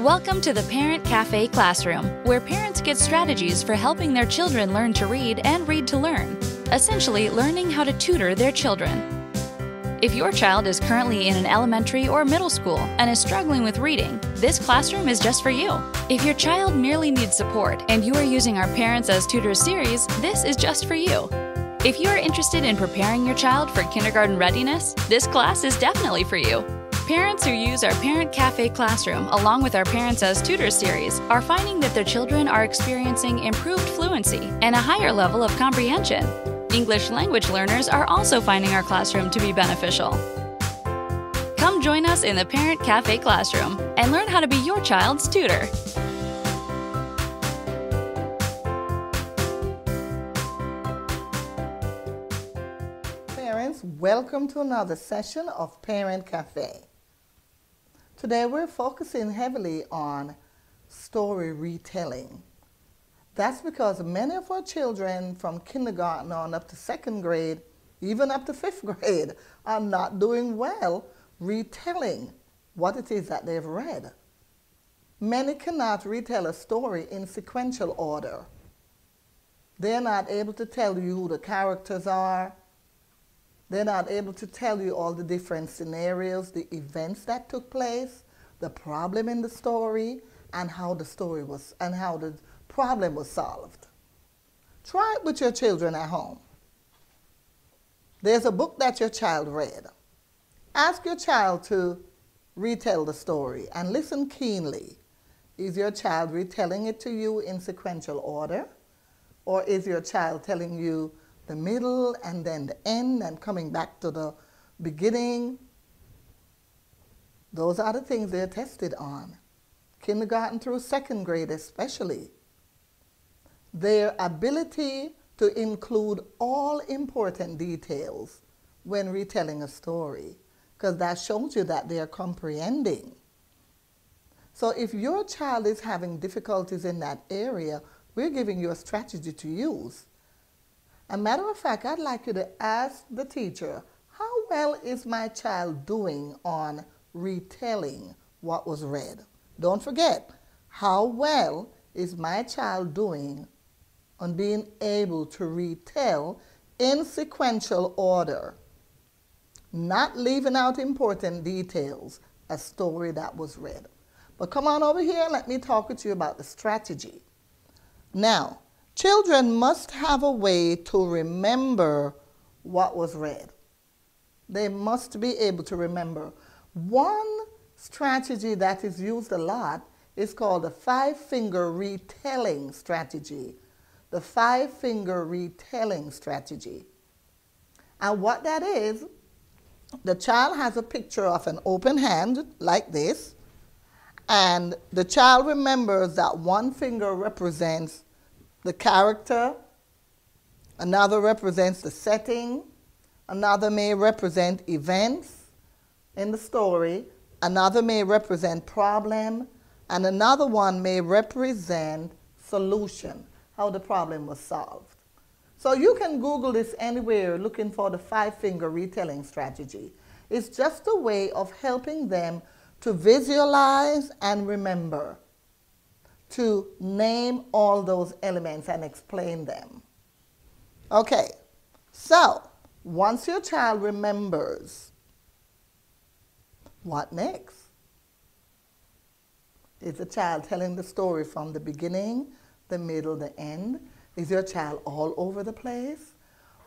Welcome to the Parent Cafe Classroom, where parents get strategies for helping their children learn to read and read to learn, essentially learning how to tutor their children. If your child is currently in an elementary or middle school and is struggling with reading, this classroom is just for you. If your child merely needs support and you are using our Parents as Tutors series, this is just for you. If you are interested in preparing your child for kindergarten readiness, this class is definitely for you. Parents who use our Parent Cafe Classroom along with our Parents as Tutors series are finding that their children are experiencing improved fluency and a higher level of comprehension. English language learners are also finding our classroom to be beneficial. Come join us in the Parent Cafe Classroom and learn how to be your child's tutor. Parents, welcome to another session of Parent Cafe. Today we're focusing heavily on story retelling. That's because many of our children from kindergarten on up to second grade, even up to fifth grade, are not doing well retelling what it is that they've read. Many cannot retell a story in sequential order. They're not able to tell you who the characters are. They're not able to tell you all the different scenarios, the events that took place, the problem in the story, and how the story was, and how the problem was solved. Try it with your children at home. There's a book that your child read. Ask your child to retell the story and listen keenly. Is your child retelling it to you in sequential order? Or is your child telling you the middle and then the end and coming back to the beginning? Those are the things they're tested on. Kindergarten through second grade especially. Their ability to include all important details when retelling a story, because that shows you that they are comprehending. So if your child is having difficulties in that area, we're giving you a strategy to use. As a matter of fact, I'd like you to ask the teacher, how well is my child doing on retelling what was read? Don't forget, how well is my child doing on being able to retell in sequential order, not leaving out important details, a story that was read. But come on over here and let me talk with you about the strategy. Now, children must have a way to remember what was read. They must be able to remember. One strategy that is used a lot is called the 5-finger retelling strategy. The 5-finger retelling strategy. And what that is, the child has a picture of an open hand like this, and the child remembers that one finger represents the character, another represents the setting, another may represent events in the story, another may represent problem, and another one may represent solution, how the problem was solved. So you can Google this anywhere looking for the 5-finger retelling strategy. It's just a way of helping them to visualize and remember, to name all those elements and explain them. Okay, so once your child remembers, what next? Is the child telling the story from the beginning, the middle, the end? Is your child all over the place?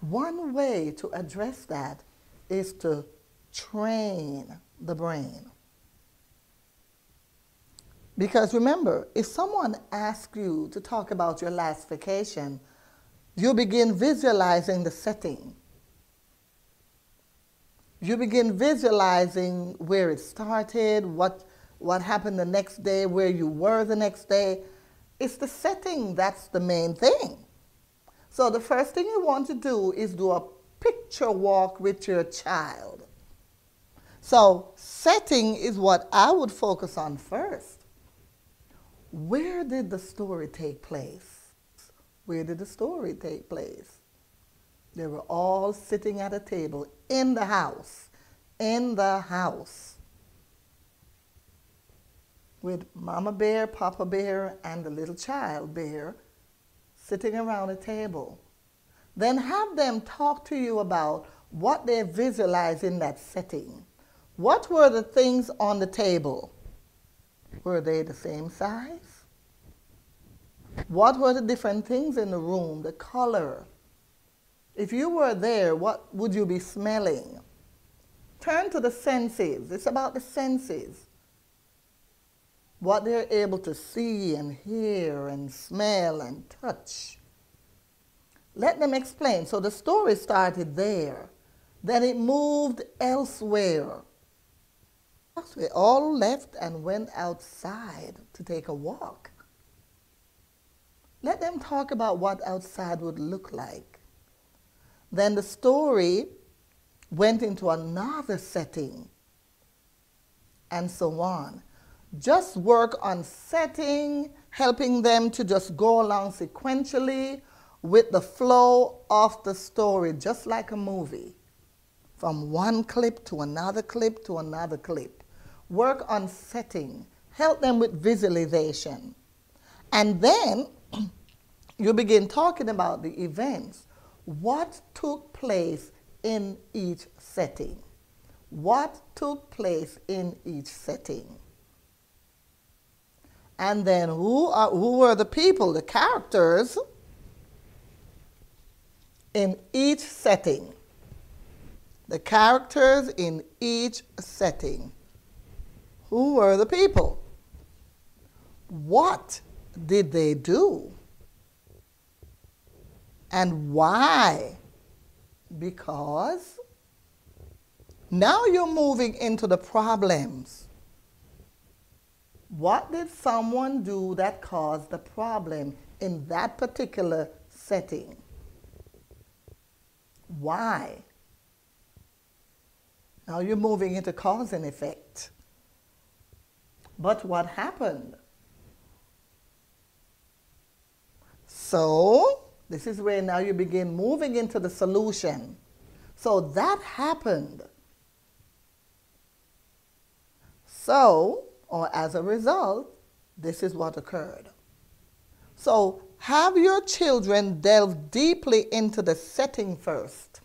One way to address that is to train the brain. Because remember, if someone asks you to talk about your last vacation, you begin visualizing the setting. You begin visualizing where it started, what happened the next day, where you were the next day. It's the setting that's the main thing. So the first thing you want to do is do a picture walk with your child. So setting is what I would focus on first. Where did the story take place? Where did the story take place? They were all sitting at a table in the house. In the house. with Mama Bear, Papa Bear, and the little child bear sitting around a table. Then have them talk to you about what they visualize in that setting. What were the things on the table? Were they the same size? What were the different things in the room, the color? If you were there, what would you be smelling? Turn to the senses. It's about the senses. What they're able to see and hear and smell and touch. Let them explain. So the story started there. Then it moved elsewhere. We all left and went outside to take a walk. Let them talk about what outside would look like. Then the story went into another setting, and so on. Just work on setting, helping them to just go along sequentially with the flow of the story, just like a movie, from one clip to another clip to another clip. Work on setting. Help them with visualization. And then you begin talking about the events. What took place in each setting? What took place in each setting? And then who were the people, the characters in each setting? The characters in each setting. Who were the people? What did they do? And why? Because now you're moving into the problems. What did someone do that caused the problem in that particular setting? Why? Now you're moving into cause and effect. But what happened? So, this is where now you begin moving into the solution. So that happened. So, or as a result, this is what occurred. So have your children delve deeply into the setting first.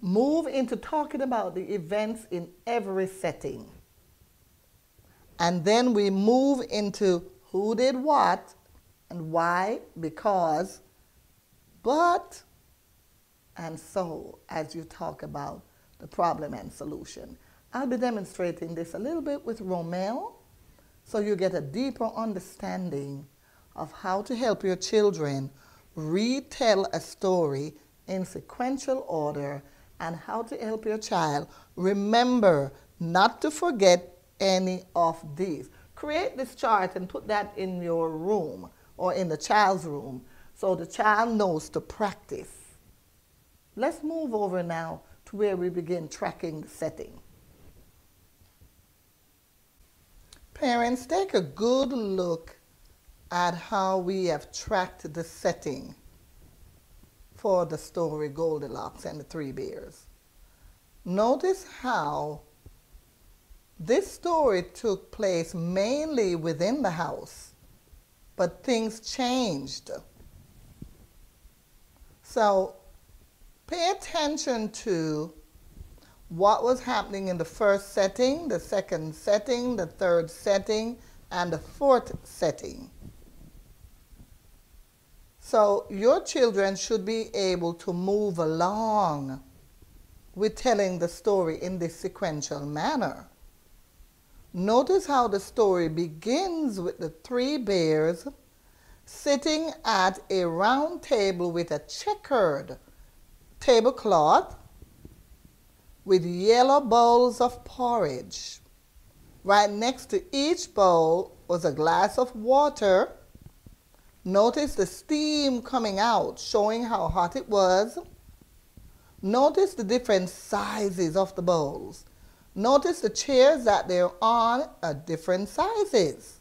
Move into talking about the events in every setting. And then we move into who did what and why, because, but, and so, as you talk about the problem and solution. I'll be demonstrating this a little bit with Romel, so you get a deeper understanding of how to help your children retell a story in sequential order and how to help your child remember not to forget any of these. Create this chart and put that in your room or in the child's room so the child knows to practice. Let's move over now to where we begin tracking the setting. Parents, take a good look at how we have tracked the setting for the story Goldilocks and the Three Bears. Notice how this story took place mainly within the house, but things changed. So pay attention to what was happening in the first setting, the second setting, the third setting, and the fourth setting. So your children should be able to move along with telling the story in this sequential manner. Notice how the story begins with the three bears sitting at a round table with a checkered tablecloth with yellow bowls of porridge. Right next to each bowl was a glass of water. Notice the steam coming out, showing how hot it was. Notice the different sizes of the bowls. Notice the chairs that they're on are different sizes.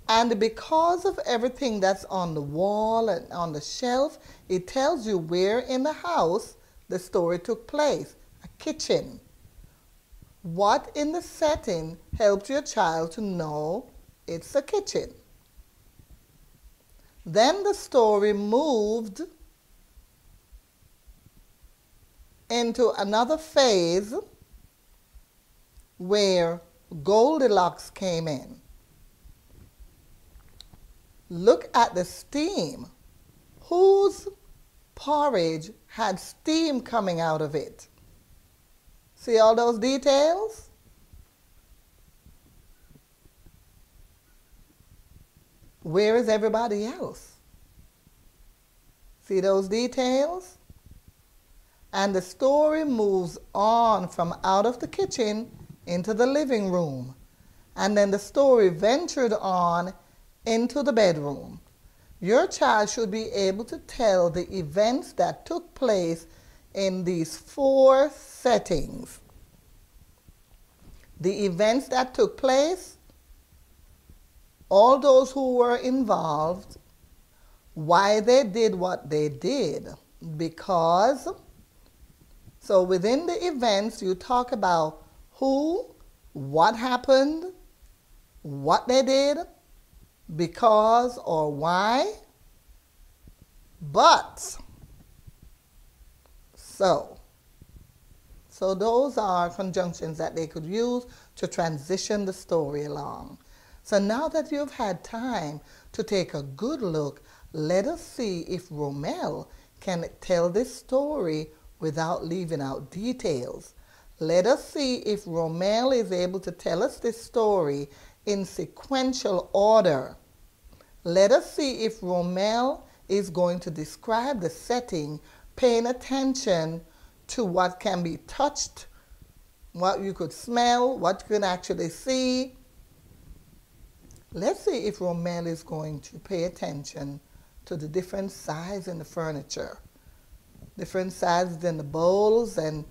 And because of everything that's on the wall and on the shelf, it tells you where in the house the story took place. A kitchen. What in the setting helped your child to know it's a kitchen? Then the story moved into another phase where Goldilocks came in. Look at the steam. Whose porridge had steam coming out of it? See all those details? Where is everybody else? See those details? And the story moves on from out of the kitchen into the living room. And then the story ventured on into the bedroom. Your child should be able to tell the events that took place in these 4 settings. The events that took place, all those who were involved, why they did what they did. Because, so within the events, you talk about who, what happened, what they did, because or why. But, so those are conjunctions that they could use to transition the story along. So now that you've had time to take a good look, let us see if Romel can tell this story without leaving out details. Let us see if Romel is able to tell us this story in sequential order. Let us see if Romel is going to describe the setting, paying attention to what can be touched, what you could smell, what you can actually see. Let's see if Romel is going to pay attention to the different sizes in the furniture, different sizes in the bowls, and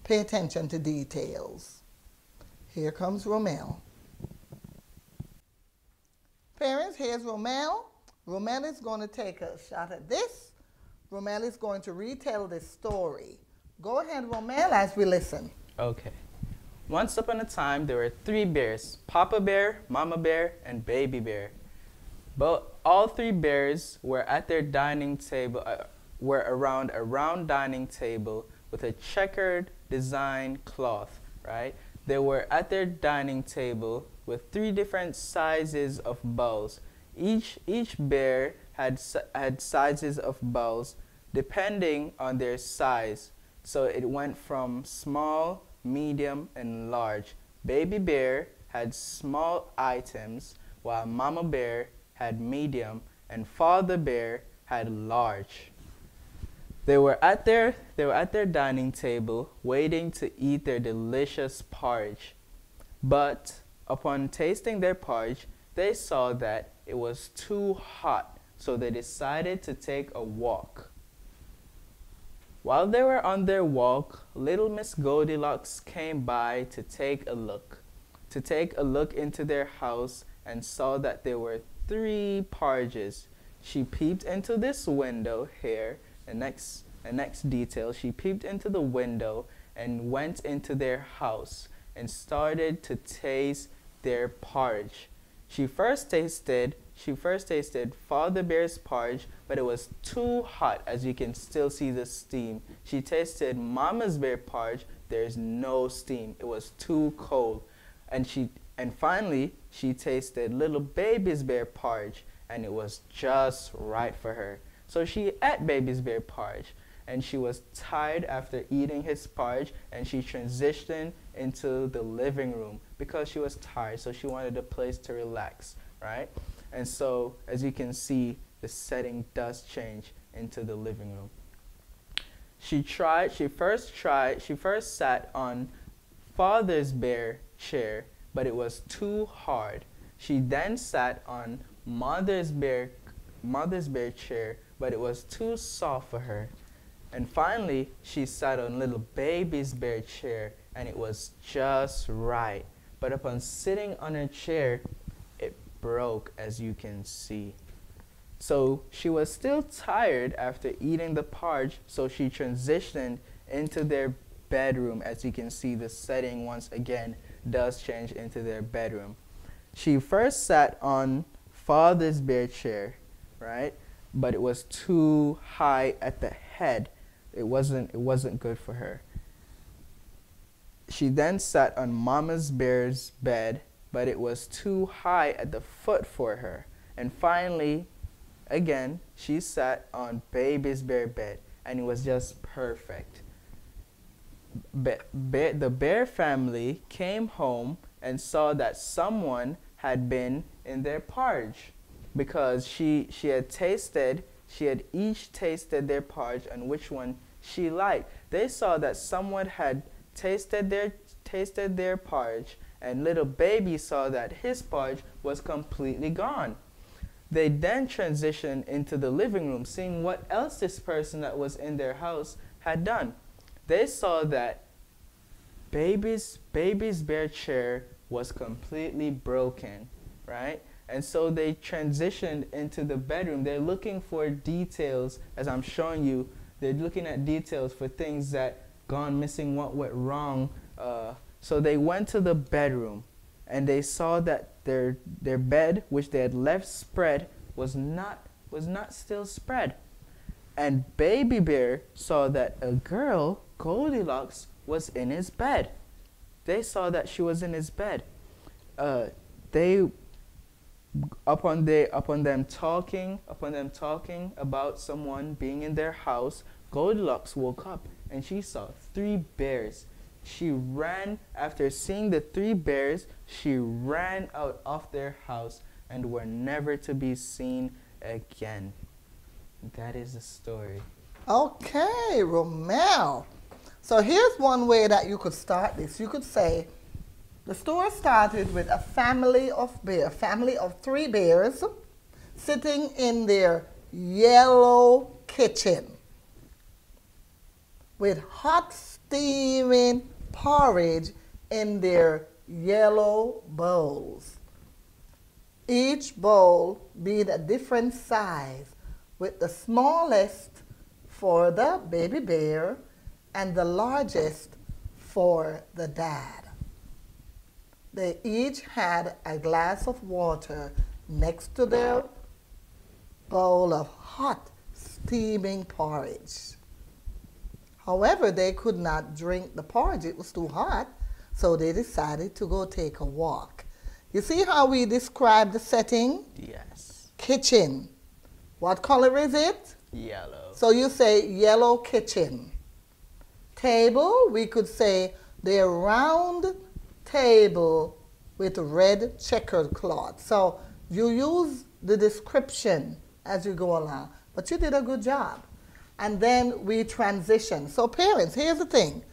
pay attention to details. Here comes Romel. Parents, here's Romel. Romel is going to take a shot at this. Romel is going to retell this story. Go ahead, Romel, as we listen. Okay. Once upon a time, there were 3 bears, Papa Bear, Mama Bear, and Baby Bear. But all 3 bears were at their dining table, were around a round dining table with a checkered design cloth, right? They were at their dining table with 3 different sizes of bowls. Each bear had sizes of bowls depending on their size. So it went from small, medium, and large. Baby Bear had small items, while Mama Bear had medium, and Father Bear had large. They were at their dining table waiting to eat their delicious porridge. But upon tasting their porridge, they saw that it was too hot, so they decided to take a walk. While they were on their walk, little Miss Goldilocks came by to take a look into their house, and saw that there were 3 porridges. She peeped into this window here, and next detail, she peeped into the window and went into their house and started to taste their porridge. She first tasted Father Bear's porridge, but it was too hot, as you can still see the steam. She tasted Mama's Bear porridge. There's no steam. It was too cold. And finally, she tasted little Baby's Bear porridge, and it was just right for her. So she ate Baby's Bear porridge, and she was tired after eating his porridge, and she transitioned into the living room because she was tired, so she wanted a place to relax, right? And so, as you can see, the setting does change into the living room. She first sat on Father's Bear chair, but it was too hard. She then sat on Mother's Bear chair, but it was too soft for her. And finally, she sat on little Baby's Bear chair, and it was just right. But upon sitting on her chair, it broke, as you can see. So she was still tired after eating the porridge, so she transitioned into their bedroom. As you can see, the setting once again does change into their bedroom. She first sat on father's bear chair, right? But it was too high at the head. It wasn't good for her. She then sat on mama's bear's bed, but it was too high at the foot for her. And finally, again, she sat on baby's bear bed, and it was just perfect. The bear family came home and saw that someone had been in their porridge, because she had each tasted their porridge and which one she liked. They saw that someone had tasted their porridge, and little baby saw that his porridge was completely gone. They then transitioned into the living room, seeing what else this person that was in their house had done. They saw that baby's bear chair was completely broken, right? And so they transitioned into the bedroom. They're looking for details, as I'm showing you. They're looking at details for things that gone missing, what went wrong. So they went to the bedroom, and they saw that their bed, which they had left spread, was not still spread. And baby bear saw that a girl, Goldilocks, was in his bed. They saw that she was in his bed. Upon them talking about someone being in their house, Goldilocks woke up and she saw 3 bears. She ran, after seeing the 3 bears, she ran out of their house and were never to be seen again. That is the story. Okay, Romel. So here's one way that you could start this. You could say, the story started with a family of 3 bears sitting in their yellow kitchen with hot steaming porridge in their yellow bowls. Each bowl being a different size, with the smallest for the baby bear and the largest for the dad. They each had a glass of water next to their bowl of hot, steaming porridge. However, they could not drink the porridge. It was too hot, so they decided to go take a walk. You see how we describe the setting? Yes. Kitchen. What color is it? Yellow. So you say yellow kitchen. Table, we could say their round table with red checkered cloth. So you use the description as you go along, but you did a good job. And then we transition. So parents, here's the thing.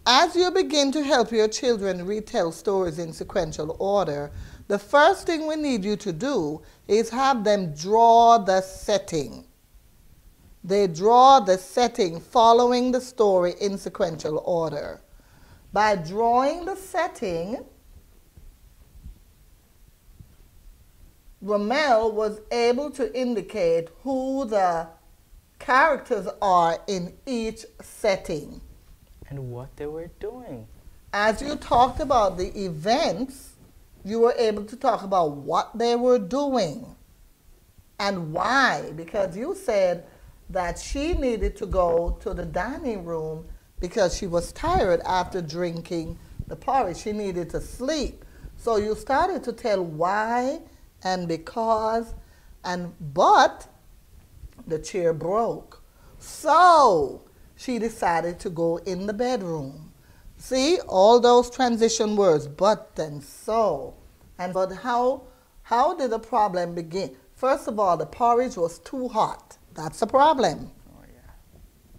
As you begin to help your children retell stories in sequential order, the first thing we need you to do is have them draw the setting. They draw the setting following the story in sequential order. By drawing the setting, Romel was able to indicate who the characters are in each setting. And what they were doing. As you talked about the events, you were able to talk about what they were doing and why. Because you said that she needed to go to the dining room because she was tired after drinking the porridge. She needed to sleep. So you started to tell why and because and but the chair broke. So she decided to go in the bedroom. See, all those transition words, but and so. And but how did the problem begin? First of all, the porridge was too hot. That's the problem. Oh yeah.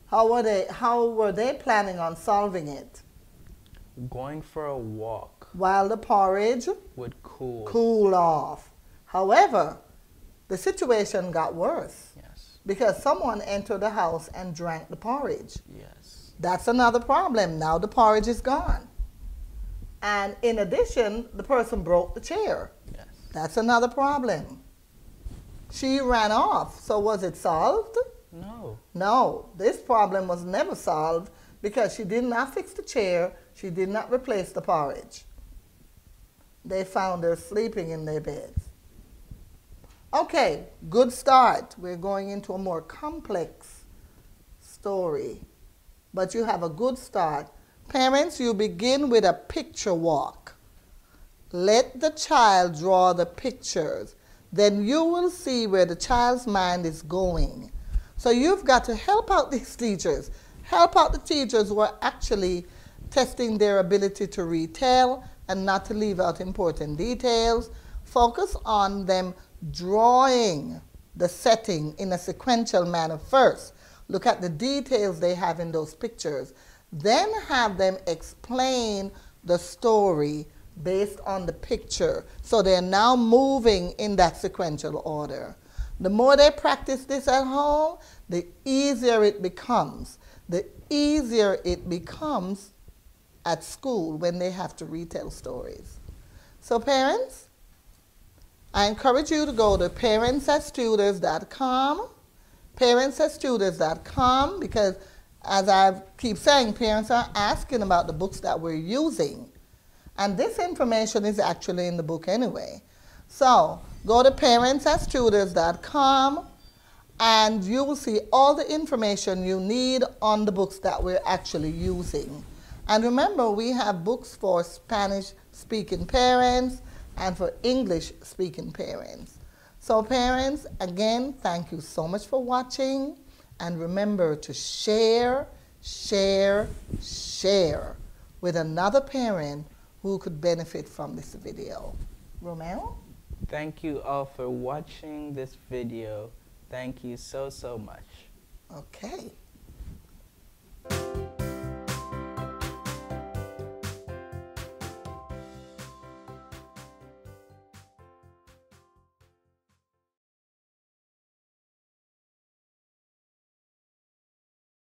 How were they planning on solving it? Going for a walk. While the porridge would cool off. However, the situation got worse. Yes. Because someone entered the house and drank the porridge. Yes. That's another problem. Now the porridge is gone. And in addition, the person broke the chair. Yes. That's another problem. She ran off. So was it solved? No. No. This problem was never solved because she did not fix the chair, she did not replace the porridge. They found her sleeping in their beds. Okay, good start. We're going into a more complex story, but you have a good start. Parents, you begin with a picture walk. Let the child draw the pictures. Then you will see where the child's mind is going. So you've got to help out these teachers. Help out the teachers who are actually testing their ability to retell and not to leave out important details. Focus on them drawing the setting in a sequential manner first. Look at the details they have in those pictures. Then have them explain the story based on the picture. So they're now moving in that sequential order. The more they practice this at home, the easier it becomes. The easier it becomes at school when they have to retell stories. So parents, I encourage you to go to parentsastudors.com, parentsastudors.com, because as I keep saying, parents are asking about the books that we're using. And this information is actually in the book anyway. So go to parentsastudors.com and you will see all the information you need on the books that we're actually using. And remember, we have books for Spanish-speaking parents and for English-speaking parents. So parents, again, thank you so much for watching. And remember to share, share, share with another parent who could benefit from this video. Romeo? Thank you all for watching this video. Thank you so, so much. Okay.